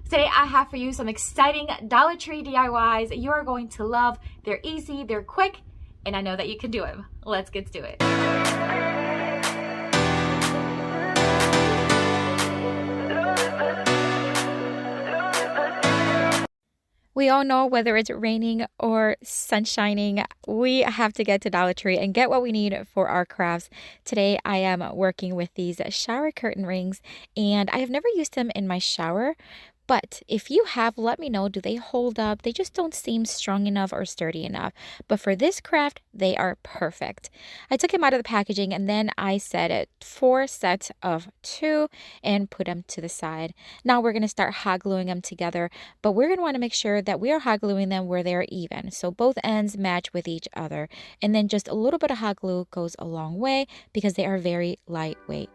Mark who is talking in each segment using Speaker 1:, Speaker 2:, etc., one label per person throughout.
Speaker 1: Today I have for you some exciting Dollar Tree DIYs you are going to love. They're easy, they're quick, and I know that you can do them. Let's get to it. We all know whether it's raining or sunshining, we have to get to Dollar Tree and get what we need for our crafts. Today I am working with these shower curtain rings, and I have never used them in my shower. But if you have, let me know. Do they hold up? They just don't seem strong enough or sturdy enough. But for this craft, they are perfect. I took them out of the packaging and then I set it 4 sets of 2 and put them to the side. Now we're going to start hot gluing them together, but we're going to want to make sure that we are hot gluing them where they're even. So both ends match with each other. And then just a little bit of hot glue goes a long way because they are very lightweight.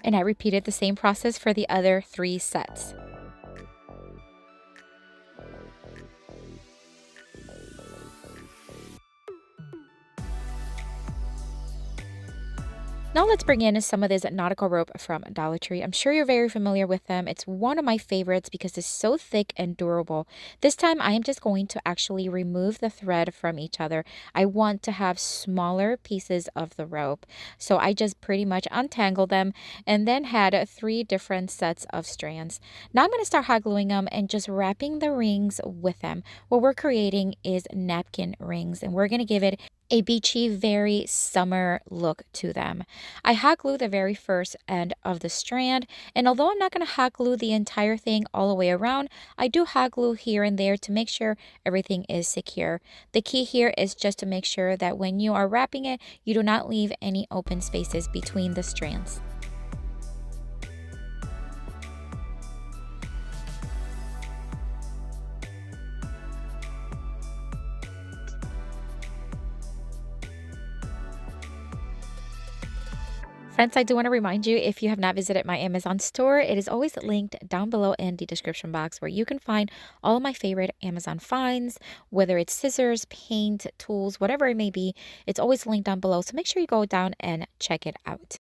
Speaker 1: And I repeated the same process for the other 3 sets. Now let's bring in some of this nautical rope from Dollar Tree. I'm sure you're very familiar with them. It's one of my favorites because it's so thick and durable. This time I am just going to actually remove the thread from each other. I want to have smaller pieces of the rope. So I just pretty much untangled them and then had 3 different sets of strands. Now I'm going to start hot gluing them and just wrapping the rings with them. What we're creating is napkin rings, and we're going to give it a beachy, very summer look to them. I hot glue the very first end of the strand, and although I'm not going to hot glue the entire thing all the way around, I do hot glue here and there to make sure everything is secure. The key here is just to make sure that when you are wrapping it, you do not leave any open spaces between the strands. Friends, I do want to remind you, if you have not visited my Amazon store, it is always linked down below in the description box where you can find all of my favorite Amazon finds, whether it's scissors, paint, tools, whatever it may be. It's always linked down below, so make sure you go down and check it out.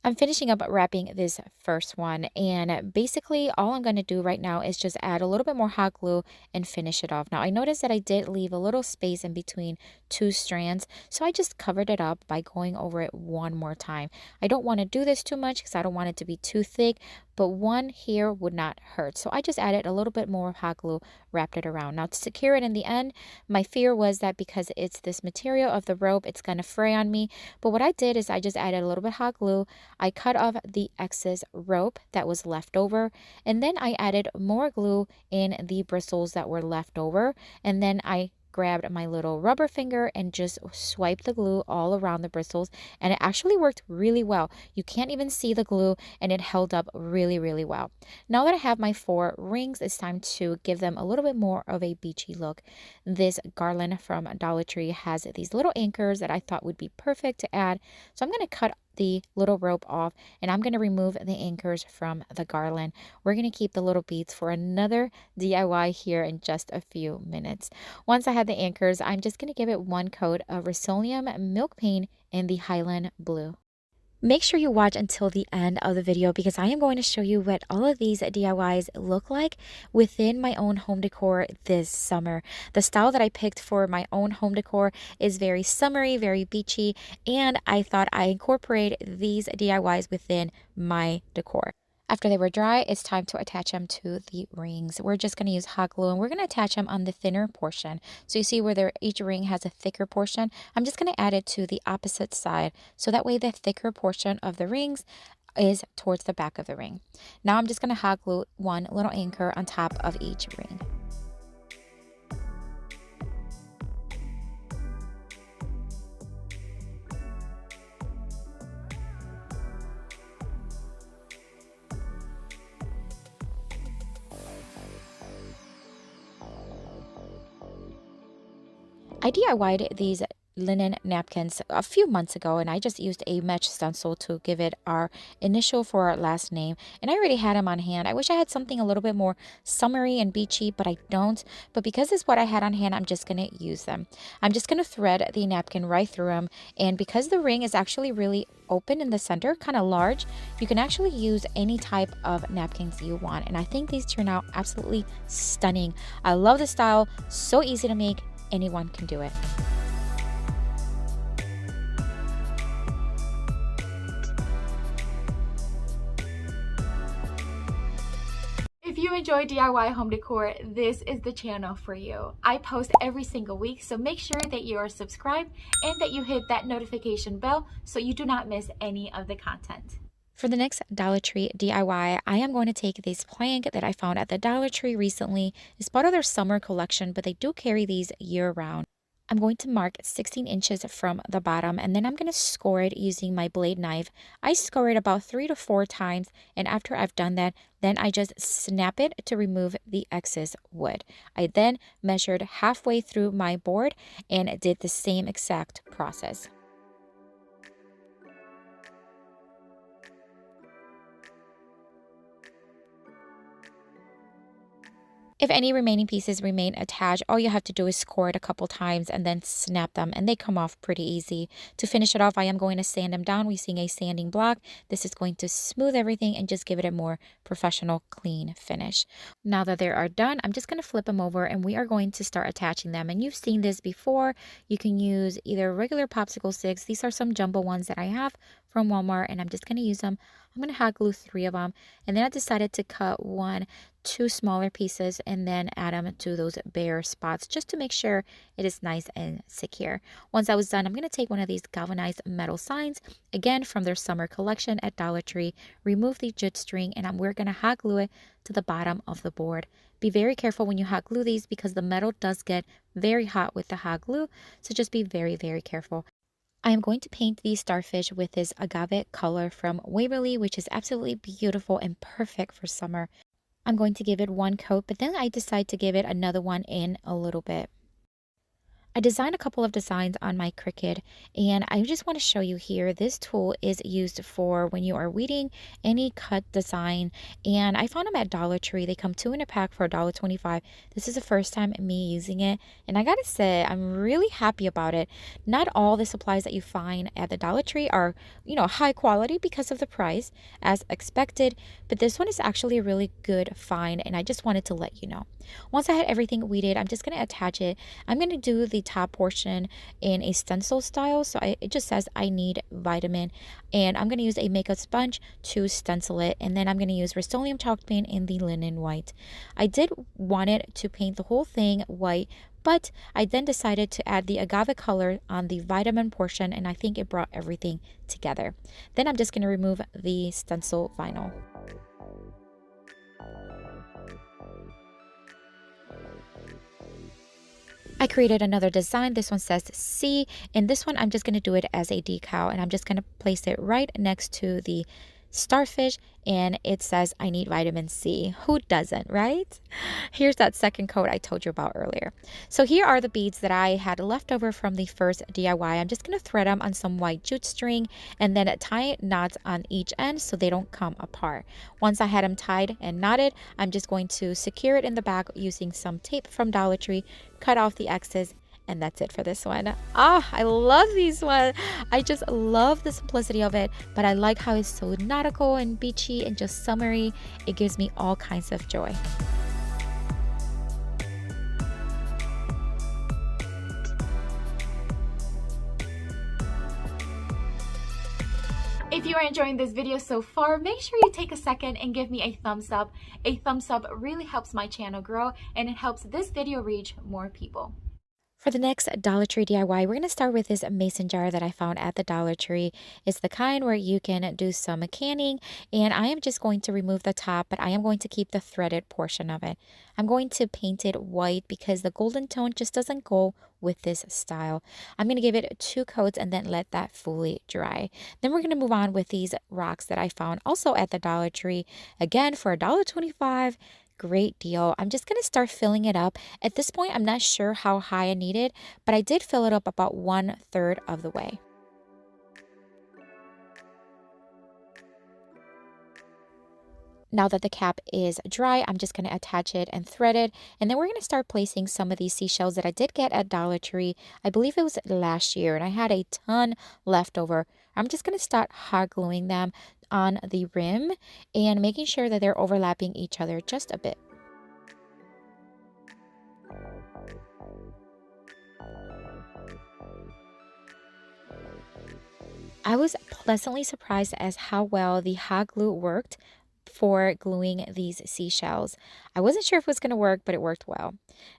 Speaker 1: I'm finishing up wrapping this first one, and basically all I'm going to do right now is just add a little bit more hot glue and finish it off. Now I noticed that I did leave a little space in between 2 strands, so I just covered it up by going over it one more time. I don't want to do this too much because I don't want it to be too thick, but one here would not hurt. So I just added a little bit more hot glue, wrapped it around. Now to secure it in the end, my fear was that because it's this material of the rope, it's going to fray on me. But what I did is I just added a little bit hot glue. I cut off the excess rope that was left over, and then I added more glue in the bristles that were left over, and then I grabbed my little rubber finger and just swiped the glue all around the bristles, and it actually worked really well. You can't even see the glue, and it held up really, really well. Now that I have my 4 rings, it's time to give them a little bit more of a beachy look. This garland from Dollar Tree has these little anchors that I thought would be perfect to add, so I'm going to cut the little rope off, and I'm going to remove the anchors from the garland. We're going to keep the little beads for another DIY here in just a few minutes. Once I have the anchors, I'm just going to give it one coat of Rust-Oleum milk paint in the Highland blue. Make sure you watch until the end of the video because I am going to show you what all of these DIYs look like within my own home decor this summer. The style that I picked for my own home decor is very summery, very beachy, and I thought I incorporate these DIYs within my decor. After they were dry, it's time to attach them to the rings. We're just going to use hot glue, and we're going to attach them on the thinner portion. So you see where each ring has a thicker portion? I'm just going to add it to the opposite side. So that way the thicker portion of the rings is towards the back of the ring. Now I'm just going to hot glue one little anchor on top of each ring. I DIY'd these linen napkins a few months ago, and I just used a mesh stencil to give it our initial for our last name, and I already had them on hand. I wish I had something a little bit more summery and beachy, but I don't. But because it's what I had on hand, I'm just gonna use them. I'm just gonna thread the napkin right through them, and because the ring is actually really open in the center, kind of large, you can actually use any type of napkins you want, and I think these turn out absolutely stunning. I love the style, so easy to make, anyone can do it.
Speaker 2: If you enjoy DIY home decor, this is the channel for you. I post every single week, so make sure that you are subscribed and that you hit that notification bell so you do not miss any of the content.
Speaker 1: For the next Dollar Tree DIY, I am going to take this plank that I found at the Dollar Tree recently. It's part of their summer collection, but they do carry these year round. I'm going to mark 16 inches from the bottom, and then I'm going to score it using my blade knife. I score it about 3 to 4 times, and after I've done that, then I just snap it to remove the excess wood. I then measured halfway through my board and did the same exact process. If any remaining pieces remain attached, all you have to do is score it a couple times and then snap them, and they come off pretty easy. To finish it off, I am going to sand them down using a sanding block. This is going to smooth everything and just give it a more professional, clean finish. Now that they are done, I'm just going to flip them over and we are going to start attaching them. And you've seen this before. You can use either regular popsicle sticks. These are some jumbo ones that I have from Walmart, and I'm just going to use them. I'm going to hot glue 3 of them, and then I decided to cut 2 smaller pieces and then add them to those bare spots just to make sure it is nice and secure. Once I was done, I'm going to take one of these galvanized metal signs, again from their summer collection at Dollar Tree, remove the jute string, and we're going to hot glue it to the bottom of the board. Be very careful when you hot glue these because the metal does get very hot with the hot glue, so just be very, very careful. I am going to paint these starfish with this agave color from Waverly, which is absolutely beautiful and perfect for summer. I'm going to give it 1 coat, but then I decide to give it another one in a little bit. I designed a couple of designs on my Cricut, and I just want to show you here. This tool is used for when you are weeding any cut design, and I found them at Dollar Tree. They come 2 in a pack for $1.25. This is the first time me using it, and I gotta say I'm really happy about it. Not all the supplies that you find at the Dollar Tree are, high quality because of the price, as expected, but this one is actually a really good find, and I just wanted to let you know. Once I had everything weeded, I'm just going to attach it. I'm going to do the top portion in a stencil style. So it just says I need vitamin, and I'm going to use a makeup sponge to stencil it. And then I'm going to use Rust-Oleum chalk paint in the linen white. I did want it to paint the whole thing white, but I then decided to add the agave color on the vitamin portion, and I think it brought everything together. Then I'm just going to remove the stencil vinyl. I created another design. This one says C, and this one I'm just going to do it as a decal, and I'm just going to place it right next to the starfish, and it says I need vitamin C. Who doesn't, right? Here's that second coat I told you about earlier. So here are the beads that I had left over from the first DIY. I'm just going to thread them on some white jute string and then tie knots on each end so they don't come apart. Once I had them tied and knotted, I'm just going to secure it in the back using some tape from Dollar Tree, cut off the excess, and that's it for this one. I love these ones. I just love the simplicity of it, but I like how it's so nautical and beachy and just summery. It gives me all kinds of joy.
Speaker 2: If you are enjoying this video so far, make sure you take a second and give me a thumbs up. A thumbs up really helps my channel grow, and it helps this video reach more people.
Speaker 1: For the next Dollar Tree DIY, we're going to start with this mason jar that I found at the Dollar Tree. It's the kind where you can do some canning, and I am just going to remove the top, but I am going to keep the threaded portion of it. I'm going to paint it white because the golden tone just doesn't go with this style. I'm going to give it 2 coats and then let that fully dry. Then we're going to move on with these rocks that I found also at the Dollar Tree. Again, for $1.25. great deal. I'm just going to start filling it up. At this point, I'm not sure how high I need it, but I did fill it up about 1/3 of the way. Now that the cap is dry, I'm just going to attach it and thread it. And then we're going to start placing some of these seashells that I did get at Dollar Tree. I believe it was last year, and I had a ton left over. I'm just going to start hot gluing them on the rim and making sure that they're overlapping each other just a bit. I was pleasantly surprised as how well the hot glue worked for gluing these seashells. I wasn't sure if it was going to work, but it worked well.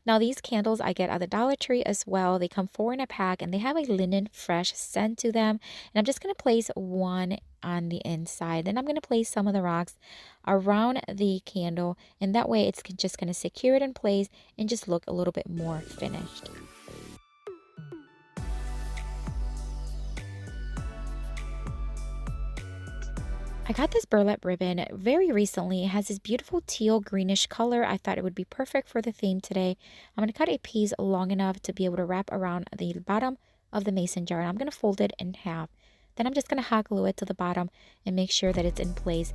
Speaker 1: Now these candles I get at the Dollar Tree as well. They come 4 in a pack and they have a linen fresh scent to them. And I'm just going to place one on the inside. Then I'm going to place some of the rocks around the candle, and that way it's just going to secure it in place and just look a little bit more finished. I got this burlap ribbon very recently. It has this beautiful teal greenish color. I thought it would be perfect for the theme today. I'm going to cut a piece long enough to be able to wrap around the bottom of the mason jar. And I'm going to fold it in half. Then I'm just going to hot glue it to the bottom and make sure that it's in place.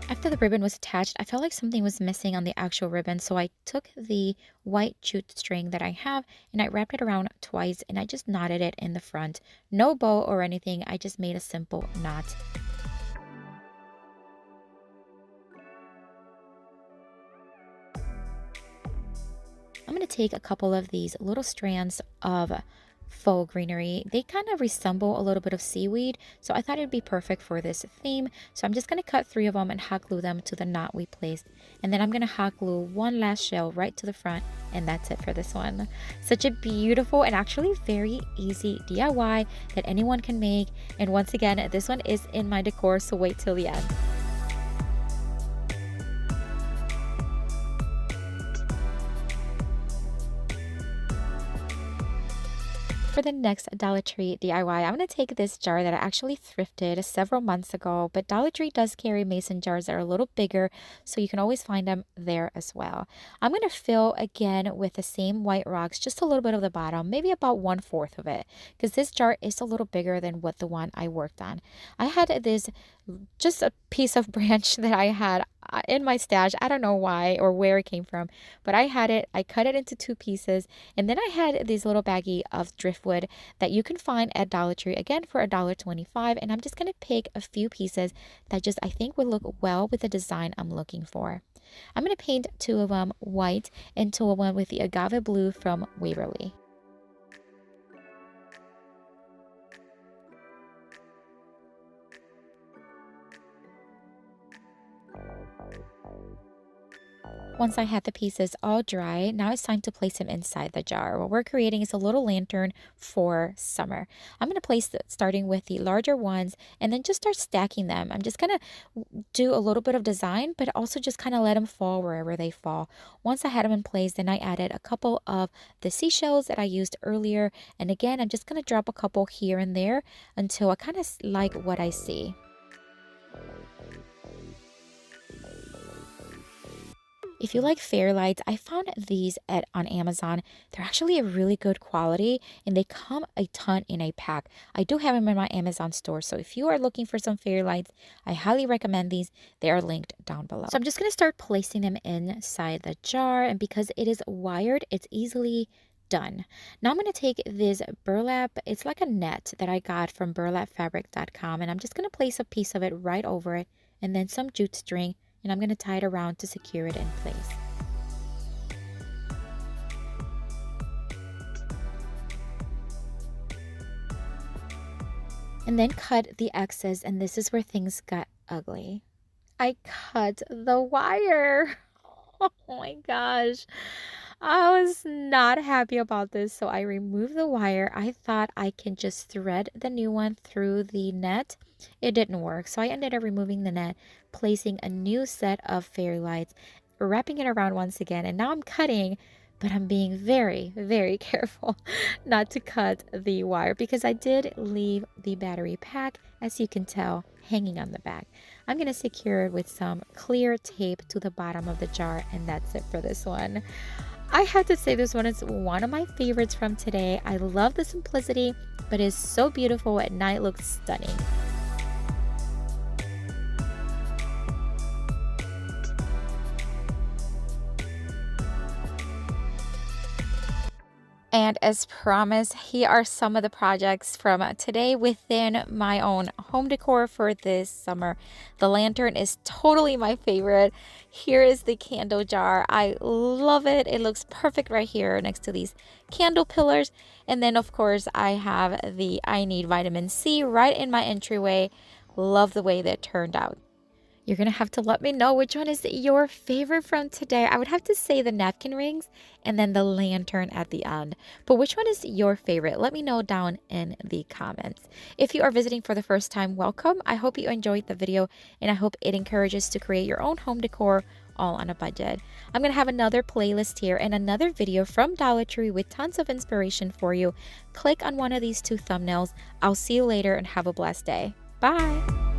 Speaker 1: After the ribbon was attached, I felt like something was missing on the actual ribbon, so I took the white jute string that I have and I wrapped it around twice and I just knotted it in the front. No bow or anything, I just made a simple knot. I'm going to take a couple of these little strands of faux greenery. They kind of resemble a little bit of seaweed, so I thought it would be perfect for this theme. So I'm just going to cut 3 of them and hot glue them to the knot we placed. And then I'm going to hot glue one last shell right to the front, and that's it for this one. Such a beautiful and actually very easy DIY that anyone can make. And once again, this one is in my decor, so wait till the end. For the next Dollar Tree DIY, I'm going to take this jar that I actually thrifted several months ago, but Dollar Tree does carry mason jars that are a little bigger, so you can always find them there as well. I'm going to fill again with the same white rocks, just a little bit of the bottom, maybe about 1/4 of it, because this jar is a little bigger than what the one I worked on. I had this just a piece of branch that I had in my stash. I don't know why or where it came from, but I had it. I cut it into 2 pieces, and then I had this little baggie of driftwood that you can find at Dollar Tree, again for $1.25, and I'm just going to pick a few pieces that just I think would look well with the design I'm looking for. I'm going to paint 2 of them white and 2 of them with the agave blue from Waverly. Once I had the pieces all dry, now it's time to place them inside the jar. What we're creating is a little lantern for summer. I'm going to place starting with the larger ones and then just start stacking them. I'm just going to do a little bit of design, but also just kind of let them fall wherever they fall. Once I had them in place, then I added a couple of the seashells that I used earlier. And again, I'm just going to drop a couple here and there until I kind of like what I see. If you like fairy lights, I found these on Amazon. They're actually a really good quality and they come a ton in a pack. I do have them in my Amazon store, so if you are looking for some fairy lights, I highly recommend these. They are linked down below. So I'm just going to start placing them inside the jar, and because it is wired, it's easily done. Now I'm going to take this burlap. It's like a net that I got from burlapfabric.com, and I'm just going to place a piece of it right over it and then some jute string, and I'm going to tie it around to secure it in place. And then cut the excess, and this is where things got ugly. I cut the wire. Oh my gosh. I was not happy about this, so I removed the wire. I thought I can just thread the new one through the net. It didn't work, so I ended up removing the net, placing a new set of fairy lights, wrapping it around once again, and now I'm cutting but I'm being very, very careful not to cut the wire because I did leave the battery pack, as you can tell, hanging on the back. I'm going to secure it with some clear tape to the bottom of the jar, and that's it for this one. I have to say this one is one of my favorites from today. I love the simplicity, but it's so beautiful at night, looks stunning. And as promised, here are some of the projects from today within my own home decor for this summer. The lantern is totally my favorite. Here is the candle jar. I love it. It looks perfect right here next to these candle pillars. And then, of course, I have the I Need Vitamin C right in my entryway. Love the way that turned out. You're going to have to let me know which one is your favorite from today. I would have to say the napkin rings and then the lantern at the end. But which one is your favorite? Let me know down in the comments. If you are visiting for the first time, welcome. I hope you enjoyed the video and I hope it encourages to create your own home decor all on a budget. I'm going to have another playlist here and another video from Dollar Tree with tons of inspiration for you. Click on one of these two thumbnails. I'll see you later and have a blessed day. Bye.